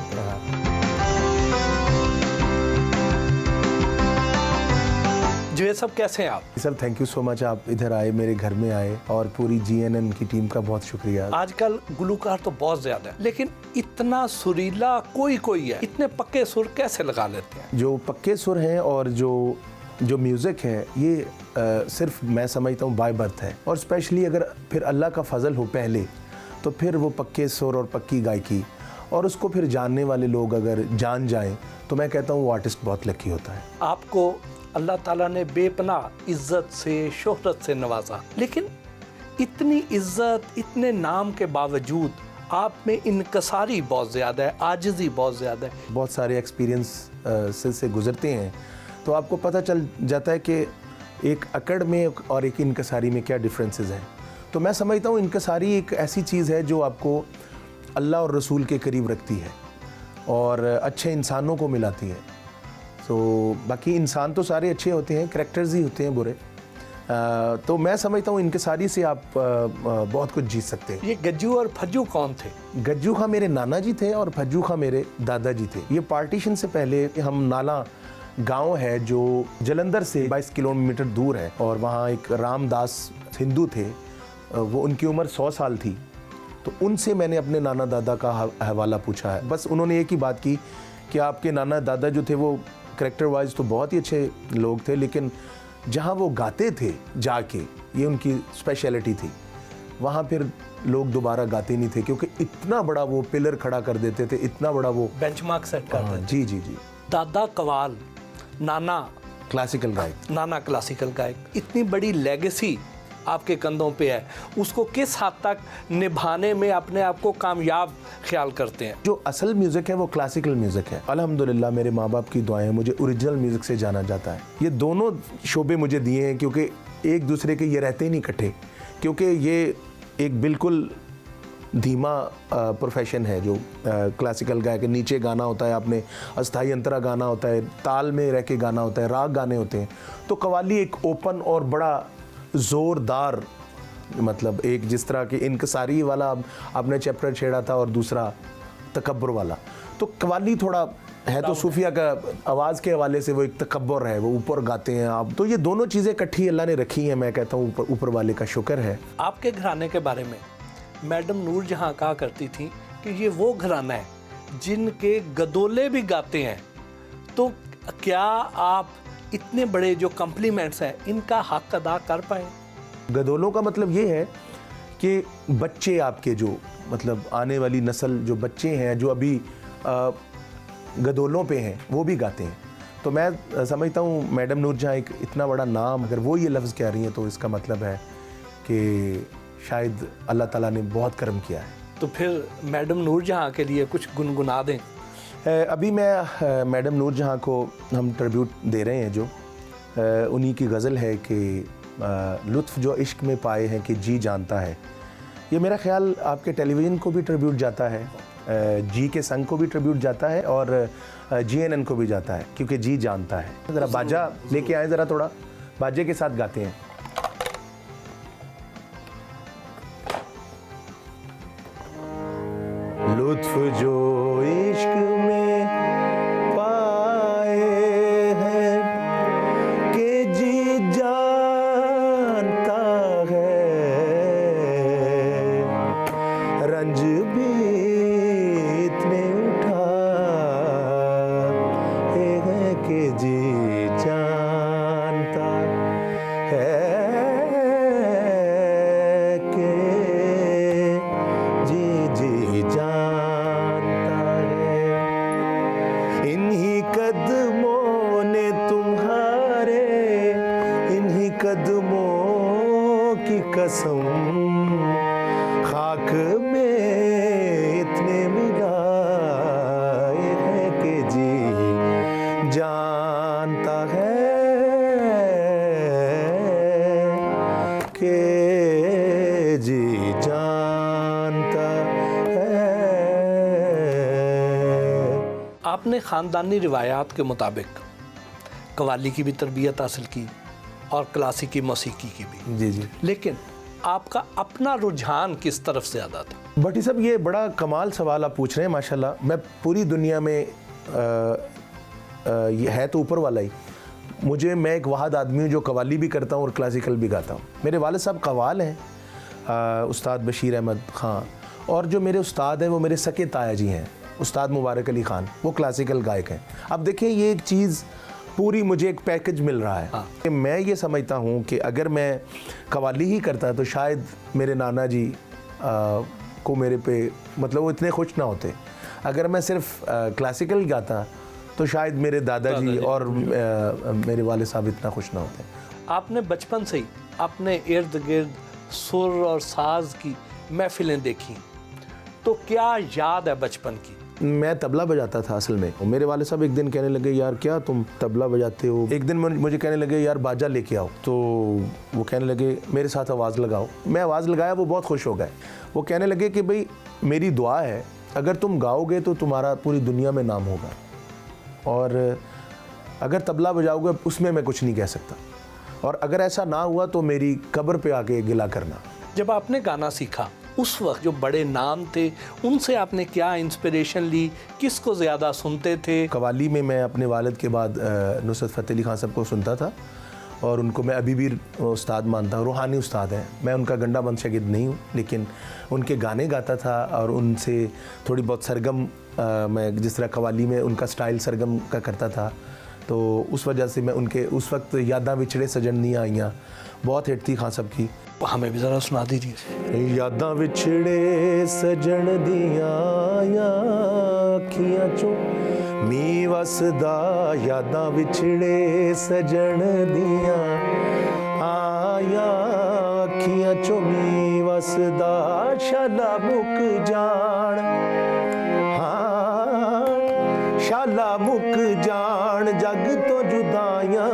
जाते हैं। जी सब कैसे हैं आप? Sir thank you so much, आप इधर आए, मेरे घर में आए, और पूरी GNN की टीम का बहुत शुक्रिया। आजकल गुलूकार तो बहुत ज्यादा है, लेकिन इतना सुरीला कोई है, इतने पक्के सुर कैसे लगा लेते हैं? जो पक्के सुर हैं और जो म्यूज़िक है, ये सिर्फ मैं समझता हूँ बाय बर्थ है, और स्पेशली अगर फिर अल्लाह का फजल हो पहले, तो फिर वो पक्के सुर और पक्की गायकी, और उसको फिर जानने वाले लोग अगर जान जाएं, तो मैं कहता हूँ वो आर्टिस्ट बहुत लकी होता है। आपको अल्लाह ताला ने बेपनाह इज्जत से, शोहरत से नवाजा, लेकिन इतनी इज्जत, इतने नाम के बावजूद आप में इनकसारी बहुत ज़्यादा है, आजिज़ी बहुत ज़्यादा है। बहुत सारे एक्सपीरियंस से गुजरते हैं, तो आपको पता चल जाता है कि एक अकड़ में और एक इनकसारी में क्या डिफरेंसेस हैं। तो मैं समझता हूँ इनकसारी एक ऐसी चीज़ है जो आपको अल्लाह और रसूल के करीब रखती है और अच्छे इंसानों को मिलाती है। तो बाकी इंसान तो सारे अच्छे होते हैं, करैक्टर्स ही होते हैं बुरे। तो मैं समझता हूँ इनकसारी से आप बहुत कुछ जीत सकते हैं। ये गज्जू और फज्जू कौन थे? गज्जू खां मेरे नाना जी थे और फज्जू खां मेरे दादाजी थे। ये पार्टीशन से पहले हम नाला गांव है जो जलंधर से 22 किलोमीटर दूर है, और वहाँ एक रामदास हिंदू थे, वो उनकी उम्र 100 साल थी। तो उनसे मैंने अपने नाना दादा का हवाला पूछा है। बस उन्होंने एक ही बात की कि आपके नाना दादा जो थे वो करैक्टर वाइज तो बहुत ही अच्छे लोग थे, लेकिन जहाँ वो गाते थे जाके, ये उनकी स्पेशलिटी थी, वहाँ फिर लोग दोबारा गाते नहीं थे, क्योंकि इतना बड़ा वो पिलर खड़ा कर देते थे, इतना बड़ा वो बेंचमार्क सेट करते थे। जी जी जी। दादा कवाल, नाना क्लासिकल गायक, नाना क्लासिकल गायक, इतनी बड़ी लेगेसी आपके कंधों पे है, उसको किस हद तक निभाने में अपने आप को कामयाब ख्याल करते हैं? जो असल म्यूज़िक है वो क्लासिकल म्यूज़िक है। अल्हम्दुलिल्लाह मेरे माँ बाप की दुआएं, मुझे ओरिजिनल म्यूज़िक से जाना जाता है। ये दोनों शोबे मुझे दिए हैं, क्योंकि एक दूसरे के ये रहते ही नहीं इकट्ठे, क्योंकि ये एक बिल्कुल धीमा प्रोफेशन है। जो क्लासिकल गायक के नीचे गाना होता है, आपने अस्थाई अंतरा गाना होता है, ताल में रह के गाना होता है, राग गाने होते हैं। तो कव्वाली एक ओपन और बड़ा ज़ोरदार, मतलब एक जिस तरह की इनकसारी वाला आपने चैप्टर छेड़ा था और दूसरा तकब्बुर वाला, तो कव्वाली थोड़ा है तो सूफिया का आवाज़ के हवाले से वो एक तकब्बुर है, वो ऊपर गाते हैं आप। तो ये दोनों चीज़ें इकट्ठी अल्लाह ने रखी हैं। मैं कहता हूँ ऊपर वाले का शुक्र है। आपके घराने के बारे में मैडम नूर जहाँ कहा करती थी कि ये वो घराना है जिनके गदोले भी गाते हैं। तो क्या आप इतने बड़े जो कम्प्लीमेंट्स हैं इनका हक अदा कर पाए? गदोलों का मतलब ये है कि बच्चे आपके, जो मतलब आने वाली नस्ल, जो बच्चे हैं जो अभी गदोलों पे हैं, वो भी गाते हैं। तो मैं समझता हूँ मैडम नूर जहाँ एक इतना बड़ा नाम, अगर वो ये लफ्ज़ कह रही हैं, तो इसका मतलब है कि शायद अल्लाह ताला ने बहुत करम किया है। तो फिर मैडम नूर जहाँ के लिए कुछ गुनगुना दें। अभी मैं मैडम नूर जहाँ को हम ट्रिब्यूट दे रहे हैं, जो उन्हीं की गज़ल है कि लुत्फ़ जो इश्क में पाए हैं कि जी जानता है। ये मेरा ख्याल आपके टेलीविज़न को भी ट्रिब्यूट जाता है, जी के संग को भी ट्रिब्यूट जाता है, और GNN को भी जाता है, क्योंकि जी जानता है। ज़रा बाजा लेके आए, ज़रा थोड़ा बाजे के साथ गाते हैं। लुत्फ़ जो इश्क में पाए हैं कि जी जानता है, रंज भी इतने उठाए हैं कि जी जानता है कि जी जानता है। इन्हीं कदमों ने तुम्हारे, इन्हीं कदमों की कसम खाक में इतने मिलाए हैं कि जी जानता है कि जी जानता है। आपने ख़ानदानी रिवायात के मुताबिक कव्वाली की भी तरबियत हासिल की और क्लासिकी मौसीकी की भी, जी जी। लेकिन आपका अपना रुझान किस तरफ से ज़्यादा था? भट्टी साहब, ये बड़ा कमाल सवाल आप पूछ रहे हैं माशाल्लाह। मैं पूरी दुनिया में ये है तो ऊपर वाला ही। मैं एक वाहद आदमी हूँ जो कव्वाली भी करता हूँ और क्लासिकल भी गाता हूँ। मेरे वालिद साहब कव्वाल हैं, उस्ताद बशीर अहमद ख़ान, और जो मेरे उस्ताद हैं वो मेरे सके ताया जी हैं, उस्ताद मुबारक अली ख़ान, वो क्लासिकल गायक हैं। अब देखिए, ये एक चीज़ पूरी मुझे एक पैकेज मिल रहा है। कि मैं ये समझता हूँ कि अगर मैं कव्वाली ही करता तो शायद मेरे नाना जी को मेरे पे मतलब वो इतने खुश ना होते। अगर मैं सिर्फ क्लासिकल गाता तो शायद मेरे दादाजी और मेरे वालिद साहब इतना खुश ना होते। आपने बचपन से ही अपने इर्द गिर्द सुर और साज की महफिलें देखी, तो क्या याद है बचपन की? मैं तबला बजाता था असल में। मेरे वाले साहब एक दिन कहने लगे, यार क्या तुम तबला बजाते हो? एक दिन मुझे कहने लगे, यार बाजा लेके आओ। तो वो कहने लगे मेरे साथ आवाज़ लगाओ। मैं आवाज़ लगाया, वो बहुत खुश हो गए। वो कहने लगे कि भाई मेरी दुआ है, अगर तुम गाओगे तो तुम्हारा पूरी दुनिया में नाम होगा, और अगर तबला बजाओगे उसमें मैं कुछ नहीं कह सकता, और अगर ऐसा ना हुआ तो मेरी कब्र पे आके गिला करना। जब आपने गाना सीखा उस वक्त जो बड़े नाम थे उनसे आपने क्या इंस्पिरेशन ली? किसको ज़्यादा सुनते थे? कव्वाली में मैं अपने वालिद के बाद नुसरत फ़तेह अली ख़ान साहब को सुनता था, और उनको मैं अभी भी उस्ताद मानता हूँ, रूहानी उस्ताद हैं। मैं उनका गंडा बंद शागिर्द नहीं हूँ, लेकिन उनके गाने गाता था और उनसे थोड़ी बहुत सरगम मैं जिस तरह कव्वाली में उनका स्टाइल सरगम का करता था, तो उस वजह से मैं उनके उस वक्त यादां विछड़े सजन दियां आइयां बहुत हिट थी खान साहब की। हमें भी ज़रा सुना दीजिए। यादां विछड़े सजन दियां आइयां अखियां चों मी वसदा, यादां विछड़े सजन दियां आइयां अखियां चों मी वसदा, शाला मुक जान, हाँ शाला मुक जान जग तो जुदाइयां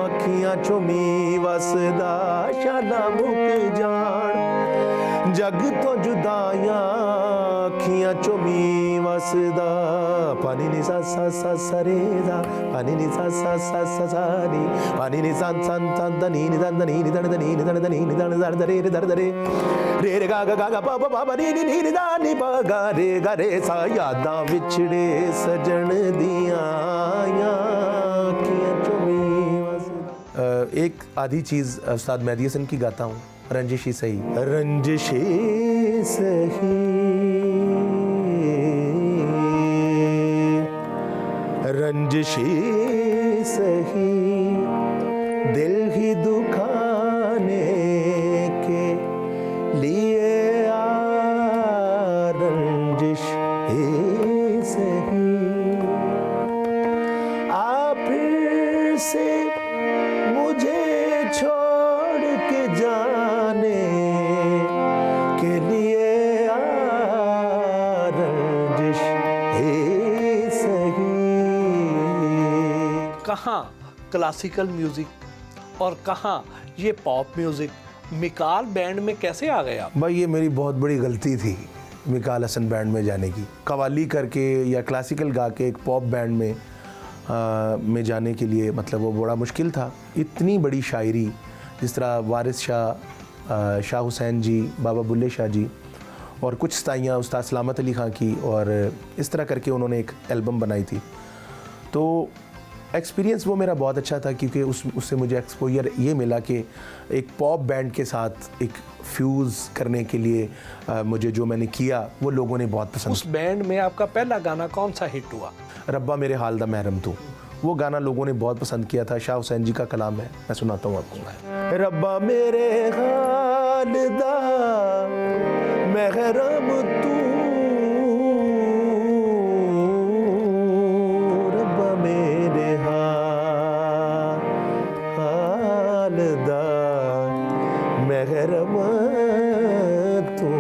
अखियां चों मी वसदा, शाला मुक जान जग तो जुदाइयां अखियां चों मी वसदा। पानी नि सा सा सा सा रे दा, पानी नि सा सा सा सा सा नी, पानी नि सा सा सा दा नी नि दा नी नि दा नी नि दा नी नि दा दा रे रे दा रे रे रे गा गा गा गा पा पा पा नी नि नि दा नी पा गा रे सा, यादां विछड़े सजन दियां आइयां अखियां चों मी वसदा। एक आधी चीज़ उस्ताद मेहदी हसन की गाता हूँ, रंजिशी सही, रंजिशी सही रंजिशी सही दिल ही दुखाने के लिए आ, रंजिश ही सही आ फिर से मुझे छोड़ के जाने के लिए आ, रंजिश ही सही। कहाँ क्लासिकल म्यूज़िक और कहाँ ये पॉप म्यूज़िक? मिकाल बैंड में कैसे आ गए आप? भाई ये मेरी बहुत बड़ी गलती थी मिकाल हसन बैंड में जाने की। कव्वाली करके या क्लासिकल गा के एक पॉप बैंड में जाने के लिए मतलब वो बड़ा मुश्किल था। इतनी बड़ी शायरी जिस तरह वारिस शाह, शाह हुसैन जी, बाबा बुल्ले शाह जी, और कुछ सताइयाँ उस्ताद सलामत अली ख़ान की, और इस तरह करके उन्होंने एक एल्बम बनाई थी। तो एक्सपीरियंस वो मेरा बहुत अच्छा था, क्योंकि उससे मुझे एक्सपोजर ये मिला कि एक पॉप बैंड के साथ एक फ्यूज़ करने के लिए मुझे जो मैंने किया वो लोगों ने बहुत पसंद। उस बैंड में आपका पहला गाना कौन सा हिट हुआ? रब्बा मेरे हाल दा महरम तू, वो गाना लोगों ने बहुत पसंद किया था। शाह हुसैन जी का कलाम है, मैं सुनाता हूँ आपको। रब्बा मेरे हाल दा महरम तू, रब्बा मेरे हाल दा महरम तू,